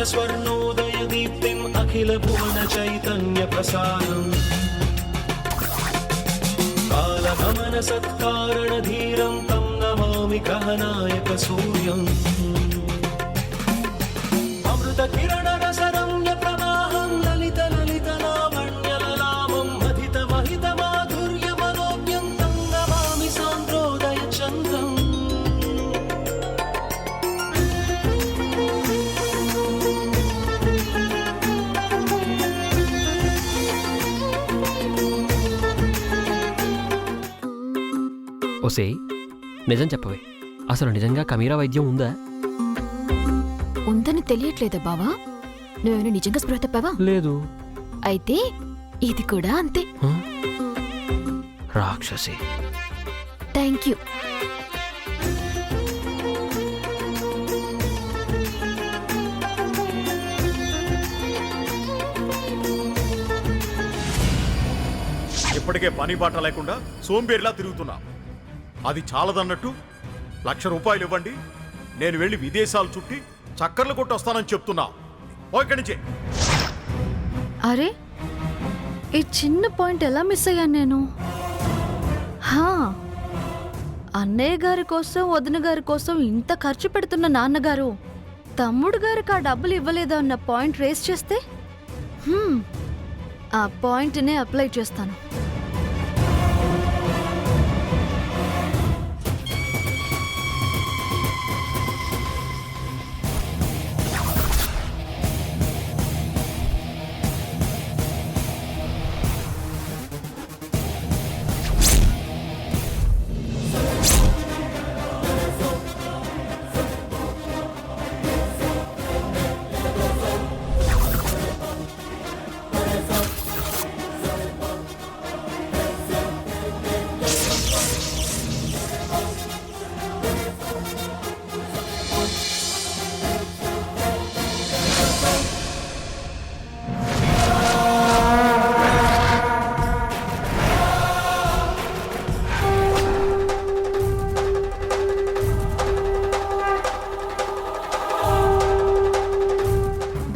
स्वर्णोदय दीप्तिम् अखिल भुवन चैतन्य प्रसारम् कालगमन सत्कारण धीरं तं नमामि ग्रहनायक सूर्यम् अमृत किरण रसरम्य प्रवाहं ललित ललित लावण्य ललामं महित महित माधुर्य मनोज्ञं तं नमामि सान्द्रोदय चन्द्रम् ఓసే నిజం చెప్పవే, అసలు నిజంగా కమీరా వైద్యం ఉందా? ఉందని తెలియట్లేదా బావా? నువ్వేమైనా నిజంగా స్పృహ తప్పావా? లేదు. అయితే ఇది కూడా అంతే. రాక్షసి. Thank you. ఇప్పటికే పని బాట లేకుండా సోంబేరిలా తిరుగుతున్నా. అది చాలదన్నట్టు 1,00,000 రూపాయలు ఇవ్వండి, నేను వెళ్ళి విదేశాలు చుట్టి చక్కర్లు కొట్టి వస్తానని చెప్తున్నా. ఇక్కడి నుంచే. అరే, ఈ చిన్న పాయింట్ ఎలా మిస్ అయ్యాను నేను? అన్నయ్య గారి కోసం వదిన గారి కోసం ఇంత ఖర్చు పెడుతున్న నాన్నగారు తమ్ముడు గారికి ఆ డబ్బులు ఇవ్వలేదా అన్న పాయింట్ రేస్ చేస్తే ఆ పాయింట్నే అప్లై చేస్తాను.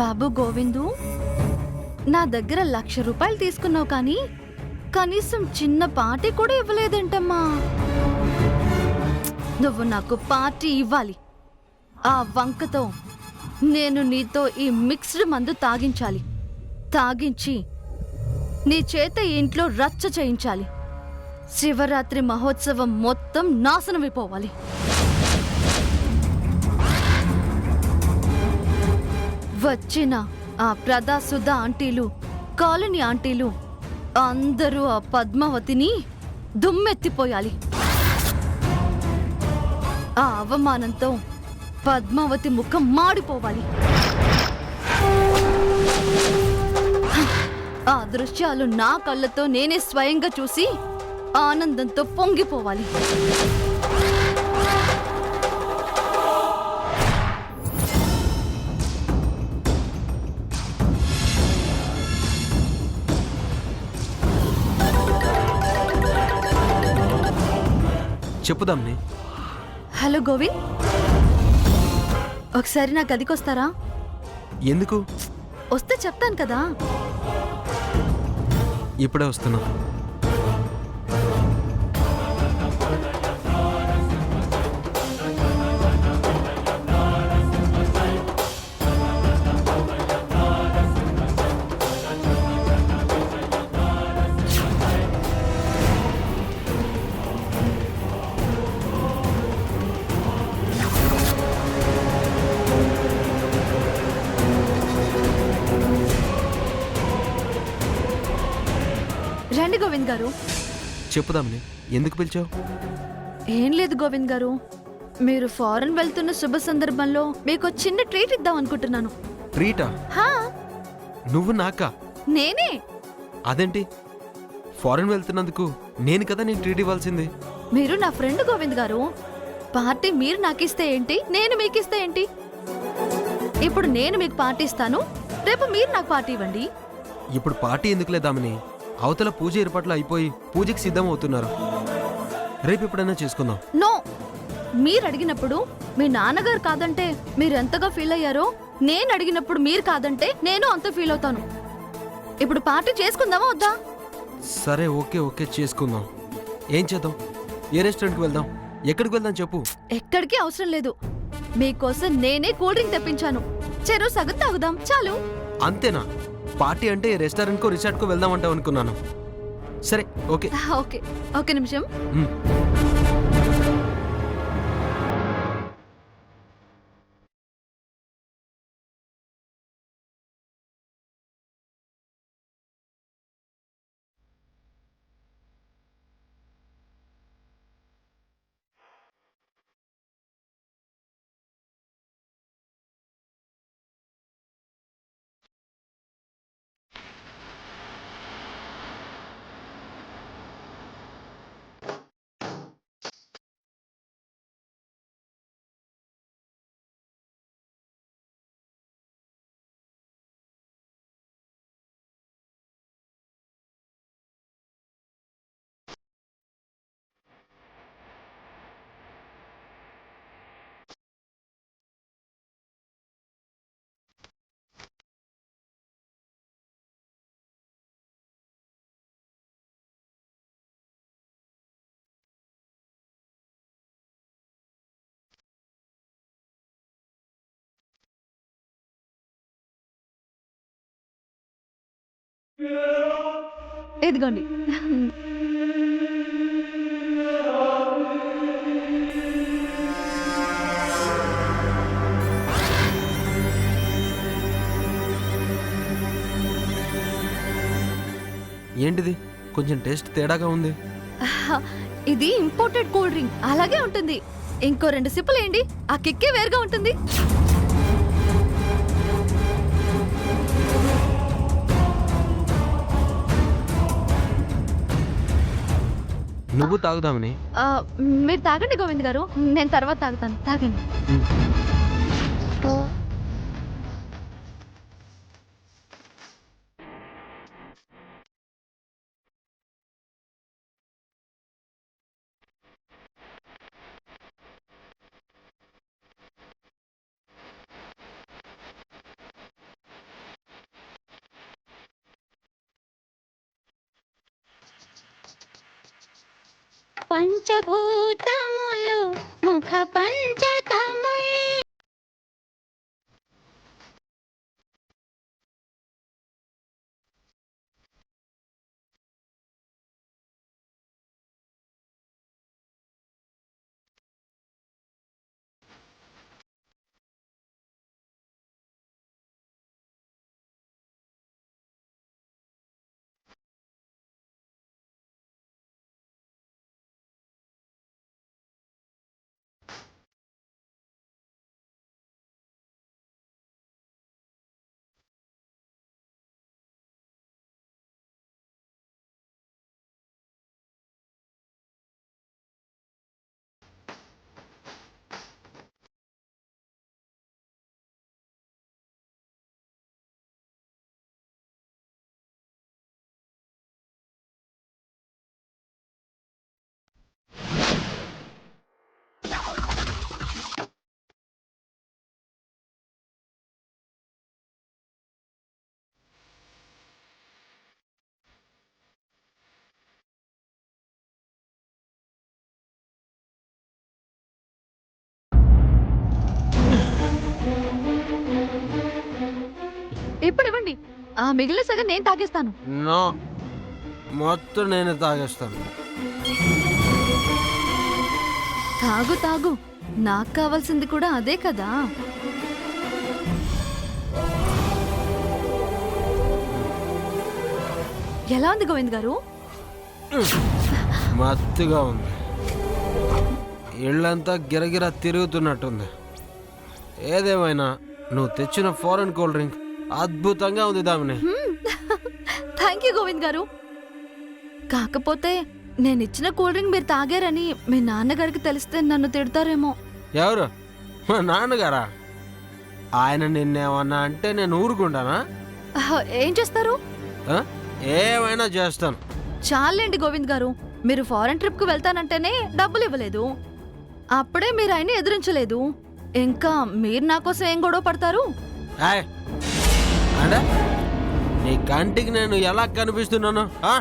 బాబు గోవిందు, నా దగ్గర 1,00,000 రూపాయలు తీసుకున్నావు కానీ కనీసం చిన్న పార్టీ కూడా ఇవ్వలేదంటమ్మా. నువ్వు నాకు పార్టీ ఇవ్వాలి. ఆ వంకతో నేను నీతో ఈ మిక్స్డ్ మందు తాగించాలి. తాగించి నీ చేత ఇంట్లో రచ్చ చేయించాలి. శివరాత్రి మహోత్సవం మొత్తం నాశనమైపోవాలి. వచ్చిన ఆ ప్రదాసుధ ఆంటీలు, కాలనీ ఆంటీలు అందరూ ఆ పద్మావతిని దుమ్మెత్తిపోయాలి. ఆ అవమానంతో పద్మావతి ముఖం మాడిపోవాలి. ఆ దృశ్యాలు నా కళ్ళతో నేనే స్వయంగా చూసి ఆనందంతో పొంగిపోవాలి. చెప్పుదాంని. హలో గోవింద్, ఒకసారి నా గదికొస్తారా? ఎందుకు? వస్తే చెప్తాను కదా. ఇప్పుడే వస్తున్నా. రండి గోవింద్ గారు. చెప్పుదాంని. ఎందుకు పిలిచావు? ఏం లేదు గోవింద్ గారు, మీరు ఫారెన్ వెళ్తున్న శుభ సందర్భంలో మీకు చిన్న ట్రీట్ ఇద్దాం అనుకుంటున్నాను. ట్రీటా? నువ్వు నాకా? నేనే. అదేంటి? ఫారెన్ వెళ్తున్నందుకు నేను కదా నేను ట్రీట్ ఇవ్వాల్సింది. మీరు నా ఫ్రెండ్ గోవింద్ గారు. పార్టీ మీరు నాకిస్తే ఏంటి, నేను మీకిస్తే ఏంటి? ఇప్పుడు నేను మీకు పార్టీ ఇస్తాను, రేపు మీరు నాకు పార్టీ ఇవ్వండి. ఇప్పుడు పార్టీ ఎందుకు లేదామని? అవతల పూజ ఏర్పాట్లు అయిపోయి పూజకి సిద్ధం అవుతున్నారు. రేపు ఎప్పుడైనా చేసుకుందాం. నో, మీరు అడిగినప్పుడు మీ నాన్నగారు కాదంటే మీరు ఎంతగా ఫీల్ అయ్యారో నేను అడిగినప్పుడు మీరు కాదంటే నేను అంత ఫీల్ అవుతాను. ఇప్పుడు పార్టీ చేసుకుందామా వద్దా? సరే ఓకే ఓకే చేసుకుందాం. ఏం చేద్దాం? ఏ రెస్టారెంట్కి వెళ్దాం? ఎక్కడికి వెళ్దాం చెప్పు. ఎక్కడికి అవసరం లేదు. మీకోసం నేనే కూల్ డ్రింక్ తెప్పించాను. చెరో సగం తాగుదాం చాలు. అంతేనా? పార్టీ అంటే రెస్టారెంట్కో రిసార్ట్కో వెళ్దాం అంటావు అనుకున్నాను. సరే ఓకే. ఓకే ఓకే నిమిషం. మ్. ఇదిగోండి. ఏంటిది? కొంచెం టేస్ట్ తేడాగా ఉంది. ఇది ఇంపోర్టెడ్ కూల్ డ్రింక్, అలాగే ఉంటుంది. ఇంకో 2 సిప్పులు వేయండి, ఆ కిక్కే వేరుగా ఉంటుంది. నువ్వు తాగుదామని. ఆ, మీరు తాగండి గోవింద్ గారు, నేను తర్వాత తాగుతాను. తాగండి. పంచభూతములు ముఖ పంచకములు. ఇప్పుడు ఇవ్వండి, ఆ మిగిలిన సగం నేను తాగేస్తాను. నో, మొత్తం నేను తాగేస్తాను. తాగు తాగు, నాకు కావాల్సింది కూడా అదే కదా. ఎలా ఉంది గోవింద్ గారు? మత్తుగా ఉంది. ఇళ్ళంతా గిరగిరా తిరుగుతున్నట్టుంది. ఏదేమైనా నువ్వు తెచ్చిన ఫారెన్ కూల్ డ్రింక్ అద్భుతంగా ఉంది దామిని. థ్యాంక్ యూ గోవింద్ గారు. కాకపోతే నేను ఇచ్చిన కూల్ డ్రింక్ మీరు తాగారని మీ నాన్నగారికి తెలిస్తే నన్ను తిడతారేమో. ఎవరు? మా నాన్నగారా? ఆయన నిన్నేమన్నా అంటే నేను ఊరుకుంటానా? ఏం చేస్తారు? ఆ? ఏమైనా చేస్తాను. చాలండి గోవింద్ గారు, మీరు ఫారెన్ ట్రిప్ కు వెళ్తానంటేనే డబ్బులు ఇవ్వలేదు, అప్పుడే మీరు ఆయన్ని ఎదిరించలేదు, ఇంకా మీరు నా కోసం ఏం గొడవ పడతారు? ఏయ్, అంటే నీ కంటికి నేను ఎలా కనిపిస్తున్నాను ఆ?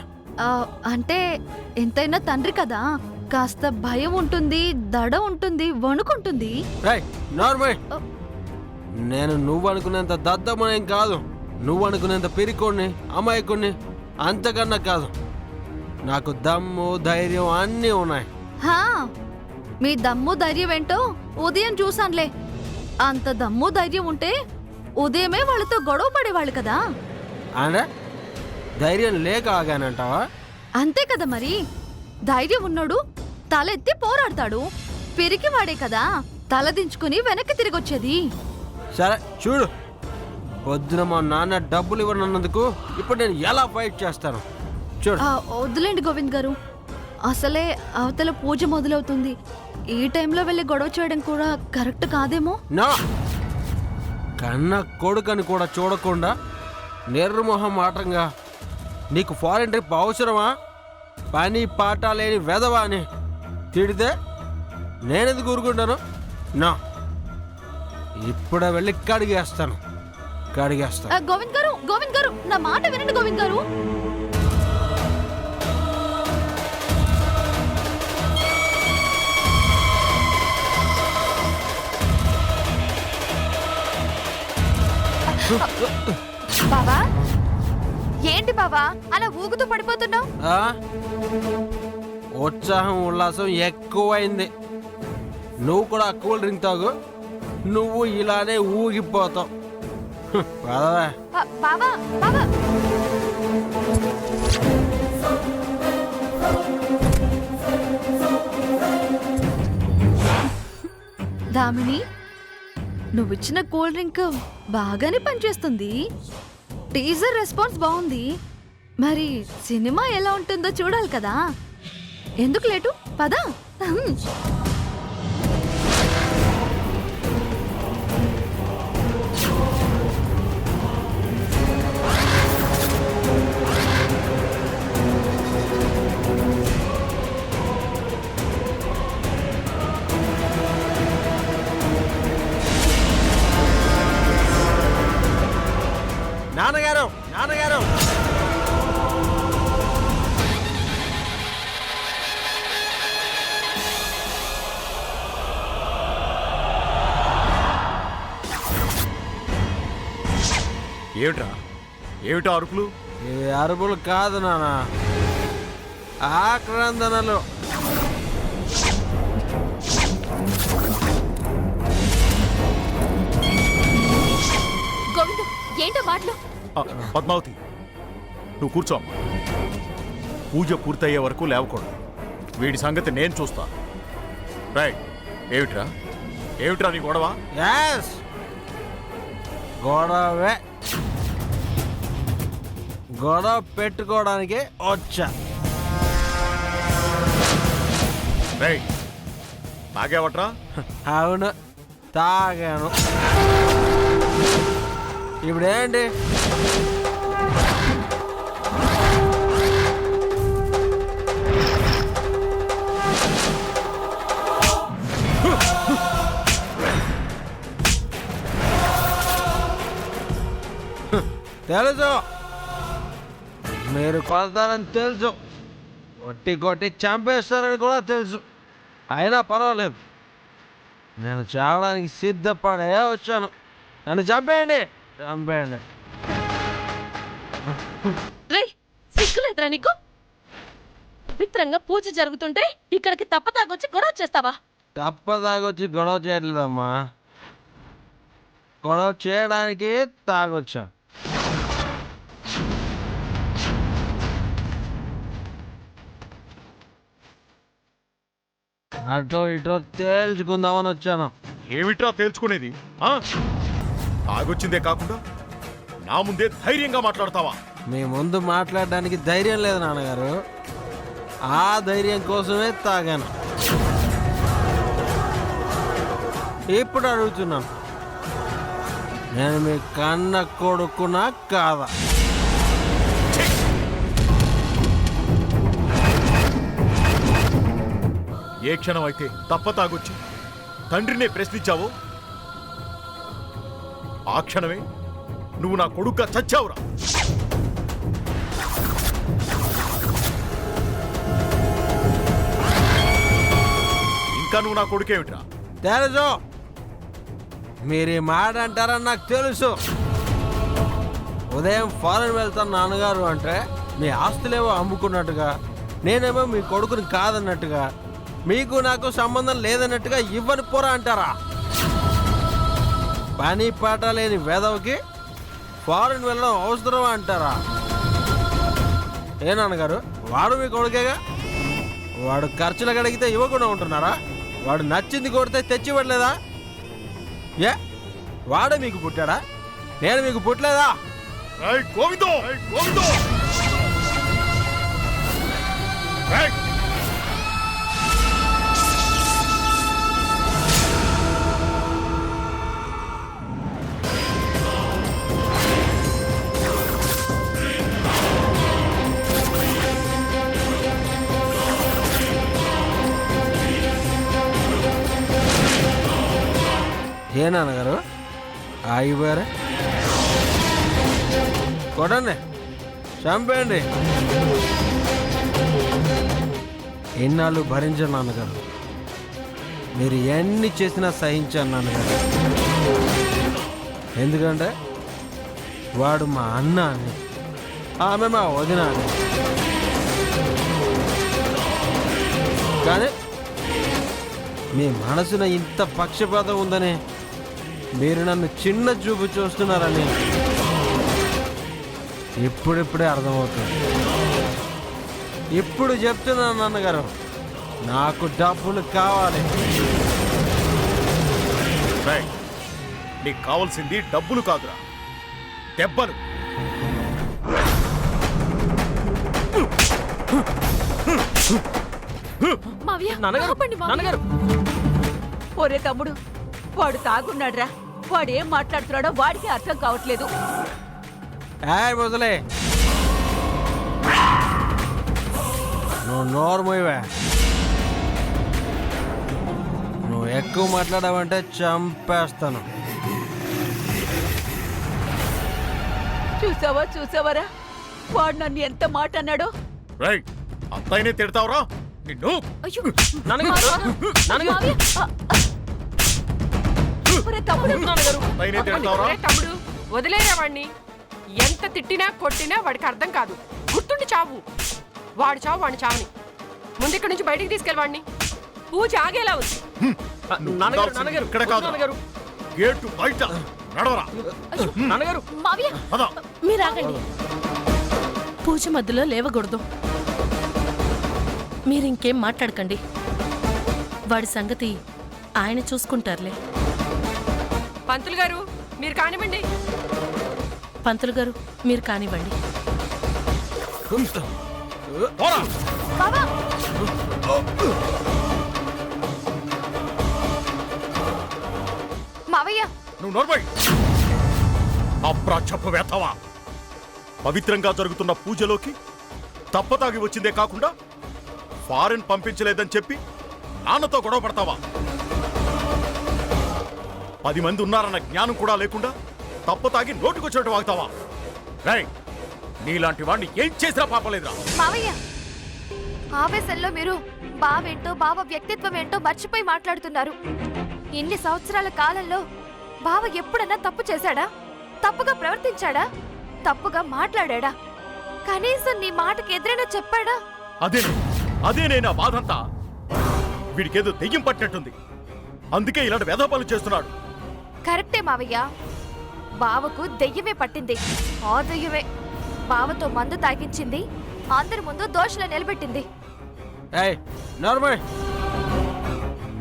అంటే ఎంతైనా తండ్రి కదా, కాస్త భయం ఉంటుంది, దడ ఉంటుంది, వణుకుంటుంది. ఏయ్, నార్మల్. నేను నువ్వు అనుకునేంత దద్దమనేం కాదు, నువ్వు అనుకునేంత పిరికోడిని అమాయకుడిని అంతకన్నా కాదు. నాకు దమ్ము ధైర్యం అన్నీ ఉన్నాయి. హా, మీ దమ్ము ధైర్యం ఏంటో ఉదయం చూసానులే. అంత దమ్ము ధైర్యం ఉంటే ఉదయమే వాళ్ళతో గొడవ పడేవాళ్ళు కదా. అంటే ధైర్యం లేక ఆగానంటావా? అంతే కదా మరి. ధైర్యం ఉన్నోడు తలెత్తి పోరాడతాడు. పిరికివాడే కదా తలదించుకుని వెనక్కి తిరిగొచ్చేది. సరే చూడు, పొద్దున మా నాన్న డబ్బులు ఇవ్వనన్నందుకు ఇప్పుడు నేను ఎలా ఫైట్ చేస్తాను చూడు. వద్దులేండి గోవింద్ గారు, అసలే అవతల పూజ మొదలవుతుంది. ఈ టైంలో వెళ్ళి గొడవ చేయడం కూడా కరెక్ట్ కాదేమో. నా కన్న కొడుకని కూడా చూడకుండా నిర్మోహమాటంగా నీకు ఫారెన్ ట్రిప్ అవసరమా, పని పాట లేని వెధవా అని తిడితే నేనెందుకు ఊరుకుంటాను? నా ఇప్పుడే వెళ్ళి కడిగేస్తాను. గోవింద్ గారు, గోవింద్ గారు, నా మాట వినండి గోవింద్ గారు. బావా, ఏంటి బావా అలా ఊగుతూ పడిపోతున్నావు? ఆ? ఉత్సాహం ఉల్లాసం ఎక్కువైంది. నువ్వు కూడా కూల్ డ్రింక్ తాగు, నువ్వు ఇలానే ఊగిపోతావు. పదవే. బావా బావా, దామిని, నువ్విచ్చిన కూల్ డ్రింక్ బాగానే పనిచేస్తుంది. టీజర్ రెస్పాన్స్ బాగుంది. మరి సినిమా ఎలా ఉంటుందో చూడాలి కదా. ఎందుకు లేటు, పద. నాన్నగారు, నాన్నగారు, ఏమిట్రా, ఏమిటా అరుపులు? ఇవి అరుపులు కాదు నాన్న, ఆక్రందనలు. గోవిందు, ఏంటో మాటలు? పద్మావతి, నువ్వు కూర్చో అమ్మా. పూజ పూర్తయ్యే వరకు లేవకూడదు. వీడి సంగతి నేను చూస్తా. రైట్. ఏమిట్రా, ఏమిట్రా నీ గొడవ? ఎస్, గొడవే. గొడవ పెట్టుకోవడానికి వచ్చా. రైట్. తాగేవట్రా? అవును, తాగాను. ఇప్పుడేంటి? తెలుసు, మీరు కొడతారని తెలుసు, కొట్టి కొట్టి చంపేస్తారని కూడా తెలుసు. అయినా పర్వాలేదు, నేను చావడానికి సిద్ధపడే వచ్చాను. నన్ను చంపేయండి, చంపేయండి. సిగ్గులేదురా నీకు? పవిత్రంగా పూజ జరుగుతుంటే ఇక్కడికి తప్పతాగొచ్చి గొడవ చేస్తావా? తప్పదాగొచ్చి గొడవ చేయట్లేదమ్మా, గొడవ చేయడానికి తాగొచ్చా. అటో ఇటో తేల్చుకుందామని వచ్చాను. ఏమిట్రా తేల్చుకునేది? తాగొచ్చిందే కాకుండా నా ముందే ధైర్యంగా మాట్లాడతావా? మీ ముందు మాట్లాడడానికి ధైర్యం లేదు నాన్నగారు, ఆ ధైర్యం కోసమే తాగాను. ఇప్పుడు అడుగుతున్నాను, నేను మీ కన్న కొడుకునా కాదా? ఏ క్షణం అయితే తప్ప తాగొచ్చి తండ్రినే ప్రశ్నించావో ఆ క్షణమే నువ్వు నా కొడుగ్గా చచ్చావురా. ఇంకా నువ్వు నా కొడుకేమిట్రా? తెలుసు మీరు ఈ మాట అంటారని నాకు తెలుసు. ఉదయం ఫారెన్ వెళ్తాను నాన్నగారు అంటే మీ ఆస్తులేవో అమ్ముకున్నట్టుగా, నేనేమో మీ కొడుకుని కాదన్నట్టుగా, మీకు నాకు సంబంధం లేదన్నట్టుగా ఇవ్వని పోరా అంటారా? పని పాట లేని వెధవకి ఫారెన్ వెళ్ళడం అవసరమా అంటారా? ఏ నాన్నగారు, వాడు మీ కొడుకేగా, వాడు ఖర్చులకు అడిగితే ఇవ్వకుండా ఉంటున్నారా? వాడు నచ్చింది కొడితే తెచ్చివ్వట్లేదా? ఏ వాడే మీకు పుట్టాడా? నేను మీకు పుట్టలేదా? ఏయ్ గోవిందో, ఏయ్ గోవిందో! ఏయ్! ఏ నాన్నగారు ఆగిపోయారా? కొడండి, చంపేయండి. ఎన్నాళ్ళు భరించాను నాన్నగారు, మీరు ఎన్ని చేసినా సహించాను నాన్నగారు. ఎందుకంటే వాడు మా అన్న అని, ఆమె మా వదిన అని. కానీ మీ మనసున ఇంత పక్షపాతం ఉందని, మీరు నన్ను చిన్న చూపు చూస్తున్నారని ఇప్పుడిప్పుడే అర్థమవుతుంది. ఇప్పుడు చెప్తున్నాను నాన్నగారు, నాకు డబ్బులు కావాలి. ఏయ్! నీకు కావాల్సింది డబ్బులు కాదురా, దెబ్బలు. మావయ్య, నాన్నగారు, ఆపండి మావయ్య. నాన్నగారు. ఒరే తమ్ముడు, వాడు తాగున్నాడ్రా. వాడు ఏం మాట్లాడుతున్నాడో వాడికి అర్థం కావట్లేదు. ఏయ్ ముసలే, నువ్వు నోరు మూయవే. నువ్వు ఎక్కువ మాట్లాడావంటే చంపేస్తాను. చూసావరా వాడు నన్ను ఎంత మాట అన్నాడో. రేయ్, అత్తయ్యనే తిడతావురా నిన్ను? అయ్యో, నాన్నగారు, నాన్నగారు, మావయ్య, ఒరే తమ్ముడు, నాన్నగారు. అత్తయ్యనే తిడతావురా? ఒరే తమ్ముడు, వదిలేరా వాడిని. ఎంత తిట్టినా కొట్టినా వాడికి అర్థం కాదు. గుర్తుండి చావు. వాడు చావు వాడిని చావని. ముందు ఇక్కడి నుంచి బయటికి తీసుకెళ్ళవాడిని. పూజ ఆగేలా ఉంది. నాన్నగారు, నాన్నగారు, ఇక్కడ కాదు, నాన్నగారు, గేటు బయట నడవరా. నాన్నగారు. మావయ్య, పద. మీరు ఆగండి. పూజ మధ్యలో లేవకూడదు. మీరింకేం మాట్లాడకండి. వాడి సంగతి ఆయన చూసుకుంటారులే. పంతులు గారు, మీరు కానివ్వండి. పంతులు గారు, మీరు కానివ్వండి. పోరా. బావా, మావయ్య, నువ్వు నోర్మై. అప్రాచ్యపు వేతవా, పవిత్రంగా జరుగుతున్న పూజలోకి తప్పతాగి వచ్చిందే కాకుండా ఫారెన్ పంపించలేదని చెప్పి నాన్నతో గొడవ పడతావా? 10 మంది ఉన్నారన్న జ్ఞానం కూడా లేకుండా తప్పతాగి నోటికొచ్చినట్టు వాగుతావా? రేయ్, నీలాంటి వాడిని ఏం చేసినా పాపలేదురా. మావయ్య, ఆవేశంలో మీరు బావేంటో బావ వ్యక్తిత్వం ఏంటో మర్చిపోయి మాట్లాడుతున్నారు. ఇన్ని సంవత్సరాల కాలంలో బావ ఎప్పుడన్నా తప్పు చేశాడా? తప్పుగా ప్రవర్తించాడా? తప్పుగా మాట్లాడా? కనీసం నీ మాటకి ఎదురైనా చెప్పాడా? అదేనే నా బాధంతా. వీడికేదో దెయ్యం పట్టినట్టుంది, అందుకే ఇలాంటి వేధపాలు చేస్తున్నాడు. కరెక్టే మావయ్య, బావకు దెయ్యమే పట్టింది. ఆ దెయ్యమే బావతో మందు తాగించింది, అందరి ముందు దోషులు నిలబెట్టింది. ఏయ్ నార్మల్,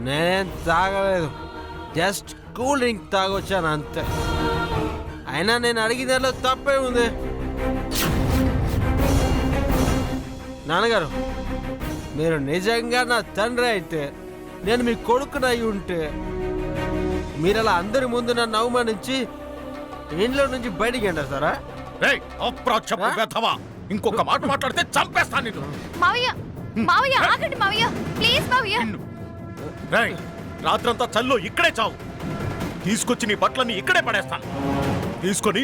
నేనేం తాగలేదు, జస్ట్ కూల్ డ్రింక్ తాగొచ్చాను అంతే. అయినా నేను అడిగినలో తప్పే ఉంది. నాన్నగారు, మీరు నిజంగా నా తండ్రి అయితే, నేను మీ కొడుకునై ఉంటే, మీరు అలా అందరి ముందు నన్ను అవమానించి ఇంట్లో నుంచి బయటికి ఎండేస్తారా? రేయ్, అప్రాచ్యపు వేధవా, ఇంకొక మాట మాట్లాడితే చంపేస్తాను నిన్ను. మావయ్య, మావయ్య, ఆగండి మావయ్య, ప్లీజ్ మావయ్య. రేయ్, రాత్రంతా చల్లో ఇక్కడే చావు. తీసుకొచ్చి నీ బట్టలన్నీ ఇక్కడే పడేస్తాను. తీసుకొని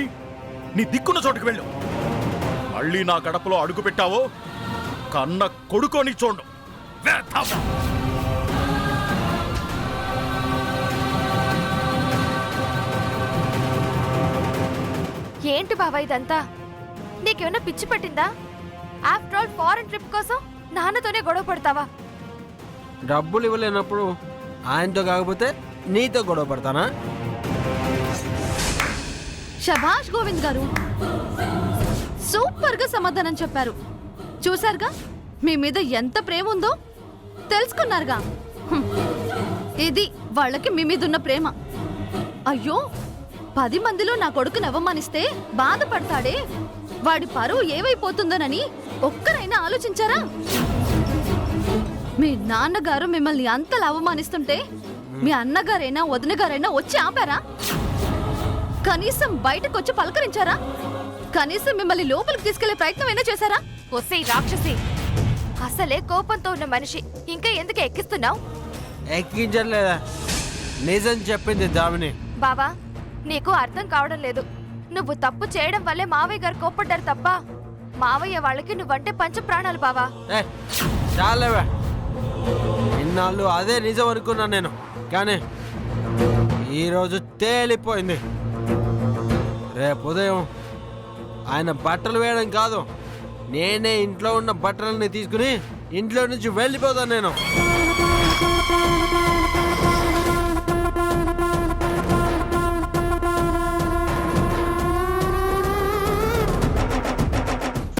నీ దిక్కున్న చోటుకు వెళ్ళు. మళ్ళీ నా గడపలో అడుగు పెట్టావో కన్న కొడుకోని చూడు. వేద్దాం. ఏంటి బావా ఇదంతా? నీకేమన్నా పిచ్చి పట్టిందా? ఆఫ్టర్ ఆల్ ఫారెన్ ట్రిప్ కోసం నాన్నతోనే గొడవ పడతావా? డబ్బులు ఇవ్వలేనప్పుడు ఆయనతో కాకపోతే నీతో గొడవ పడతానా? శభాష్ గోవింద్ గారు, సూపర్ గా సమాధానం చెప్పారు. చూసారుగా మీ మీద ఎంత ప్రేమ ఉందో తెలుసుకున్నారుగా. హ్మ్. ఇది వాళ్ళకి మీ మీద ఉన్న ప్రేమ. అయ్యో 10 మందిలో నా కొడుకుని అవమానిస్తే బాధపడతాడే, వాడి పరువు ఏమైపోతుందోనని ఒక్కరైనా ఆలోచించారా? మీ నాన్నగారు మిమ్మల్ని అంతలా అవమానిస్తుంటే మీ అన్నగారైనా వదినగారైనా వచ్చి ఆపారా? కనీసం బయటకు వచ్చి పలకరించారా? కనీసం మిమ్మల్ని లోపలికి తీసుకెళ్లే ప్రయత్నం అయినా చేశారా? ఒసే రాక్షసి, అసలే కోపంతో ఉన్న మనిషి ఇంకా ఎందుకు ఎక్కిస్తున్నావు? ఎక్కించట్లేదా? నిజం చెప్పింది దామిని. బావా, నీకు అర్థం కావడం లేదు. నువ్వు తప్పు చేయడం వల్లే మావయ్య గారు కోప్పడ్డారు తప్ప మావయ్య వాళ్ళకి నువ్వంటే పంచ ప్రాణాలు బావా. ఏ చాలేవే, ఇన్నాళ్ళు అదే నిజం అనుకున్నాను నేను, కానీ ఈరోజు తేలిపోయింది. రేపు ఉదయం ఆయన బట్టలు వేయడం కాదు, నేనే ఇంట్లో ఉన్న బట్టలని తీసుకుని ఇంట్లో నుంచి వెళ్ళిపోతాను నేను.